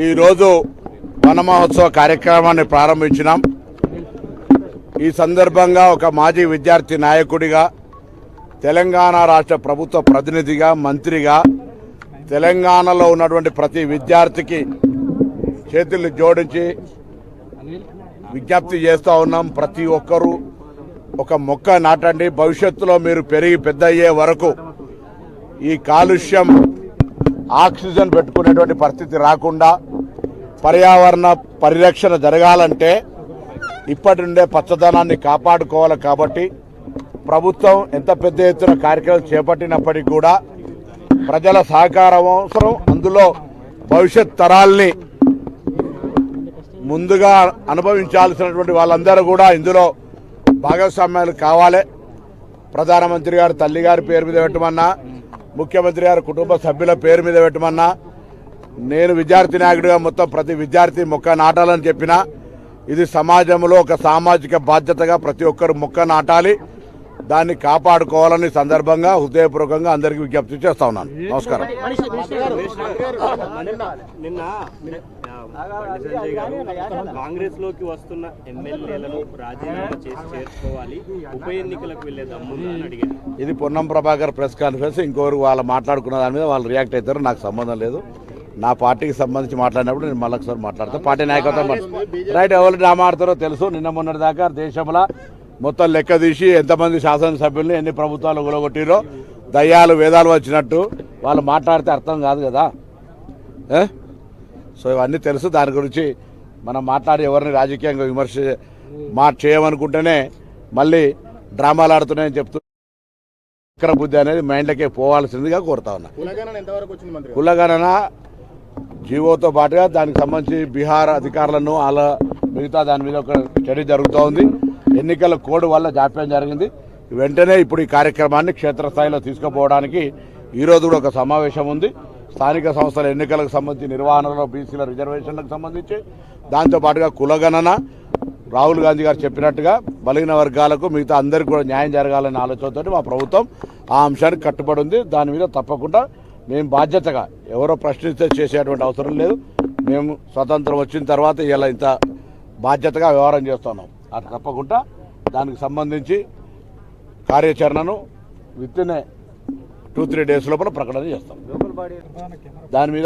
ఈరోజు వన మహోత్సవ కార్యక్రమాన్ని ప్రారంభించినాం. ఈ సందర్భంగా ఒక మాజీ విద్యార్థి నాయకుడిగా, తెలంగాణ రాష్ట్ర ప్రభుత్వ ప్రతినిధిగా, మంత్రిగా తెలంగాణలో ఉన్నటువంటి ప్రతి విద్యార్థికి చేతులు జోడించి విజ్ఞప్తి చేస్తూ ఉన్నాం. ప్రతి ఒక్కరూ ఒక మొక్క నాటండి. భవిష్యత్తులో మీరు పెరిగి పెద్ద అయ్యే వరకు ఈ కాలుష్యం ఆక్సిజన్ పెట్టుకునేటువంటి పరిస్థితి రాకుండా పర్యావరణ పరిరక్షణ జరగాలంటే ఇప్పటి నుండే పచ్చదనాన్ని కాపాడుకోవాలి. కాబట్టి ప్రభుత్వం ఎంత పెద్ద ఎత్తున కార్యక్రమం చేపట్టినప్పటికీ కూడా ప్రజల సహకారం అవసరం. అందులో భవిష్యత్ తరాల్ని ముందుగా అనుభవించాల్సినటువంటి వాళ్ళందరూ కూడా ఇందులో భాగస్వామ్యాలు కావాలి. ప్రధానమంత్రి గారు తల్లి గారి పేరు మీద పెట్టమన్నా, ముఖ్యమంత్రి గారు కుటుంబ సభ్యుల పేరు మీద పెట్టమన్నా, నేను విద్యార్థి నాయకుడిగా మొత్తం ప్రతి విద్యార్థి మొక్క నాటాలని చెప్పినా, ఇది సమాజంలో ఒక సామాజిక బాధ్యతగా ప్రతి ఒక్కరు మొక్క నాటాలి, దాన్ని కాపాడుకోవాలని సందర్భంగా హృదయపూర్వకంగా అందరికీ విజ్ఞప్తి చేస్తా ఉన్నాను. నమస్కారం. కాంగ్రెస్ లోకి వస్తున్న ఎమ్మెల్యేలను రాజీనామా చేసి చేర్చుకోవాలి, ఉప ఎన్నికలకు వెళ్లే దమ్ముందా అని అడిగారు. ఇది పొన్నం ప్రభాకర్ ప్రెస్ కాన్ఫరెన్స్. ఇంకొకరు వాళ్ళు మాట్లాడుకున్న దాని మీద వాళ్ళు రియాక్ట్ అవుతారు. నాకు సంబంధం లేదు. నా పార్టీకి సంబంధించి మాట్లాడినప్పుడు నేను మళ్ళీ ఒకసారి మాట్లాడతాను. పార్టీ నాయకత్వం రైట్. ఎవరు మాట్లాడతారో తెలుసు. నిన్న మొన్నటి దాకా దేశంలో మొత్తం లెక్క తీసి ఎంతమంది శాసనసభ్యుల్ని ఎన్ని ప్రభుత్వాలు కూలగొట్టిరో దయ్యాలు వేదాలు వచ్చినట్టు వాళ్ళు మాట్లాడితే అర్థం కాదు కదా. సో ఇవన్నీ తెలుసు. దాని గురించి మనం మాట్లాడి ఎవరిని రాజకీయంగా విమర్శ చేయమనుకుంటేనే మళ్ళీ డ్రామాలు ఆడుతున్నాయని చెప్తూ చక్ర బుద్ధి అనేది మైండ్లకే పోవాల్సిందిగా కోరుతా ఉన్నా. కులగణన జీవోతో పాటుగా దానికి సంబంధించి బీహార్ అధికారులను అలా మిగతా దాని మీద ఒక స్టడీ జరుగుతూ ఉంది. ఎన్నికల కోడ్ వల్ల జాప్యం జరిగింది. వెంటనే ఇప్పుడు ఈ కార్యక్రమాన్ని క్షేత్రస్థాయిలో తీసుకుపోవడానికి ఈరోజు కూడా ఒక సమావేశం ఉంది. స్థానిక సంస్థల ఎన్నికలకు సంబంధించి నిర్వహణలో బీసీల రిజర్వేషన్లకు సంబంధించి, దాంతోపాటుగా కులగణన, రాహుల్ గాంధీ గారు చెప్పినట్టుగా బలహీన వర్గాలకు మిగతా అందరికీ కూడా న్యాయం జరగాలనే ఆలోచనతో మా ప్రభుత్వం ఆ అంశానికి కట్టుబడి ఉంది. దాని మీద తప్పకుండా మేము బాధ్యతగా, ఎవరో ప్రశ్నిస్తే చేసేటువంటి అవసరం లేదు. మేము స్వతంత్రం వచ్చిన తర్వాత ఇలా ఇంత బాధ్యతగా వ్యవహారం చేస్తున్నాం. అది తప్పకుండా దానికి సంబంధించి కార్యాచరణను విత్ ఇన్ 2-3 డేస్ లోపల ప్రకటన చేస్తాం. దాని మీద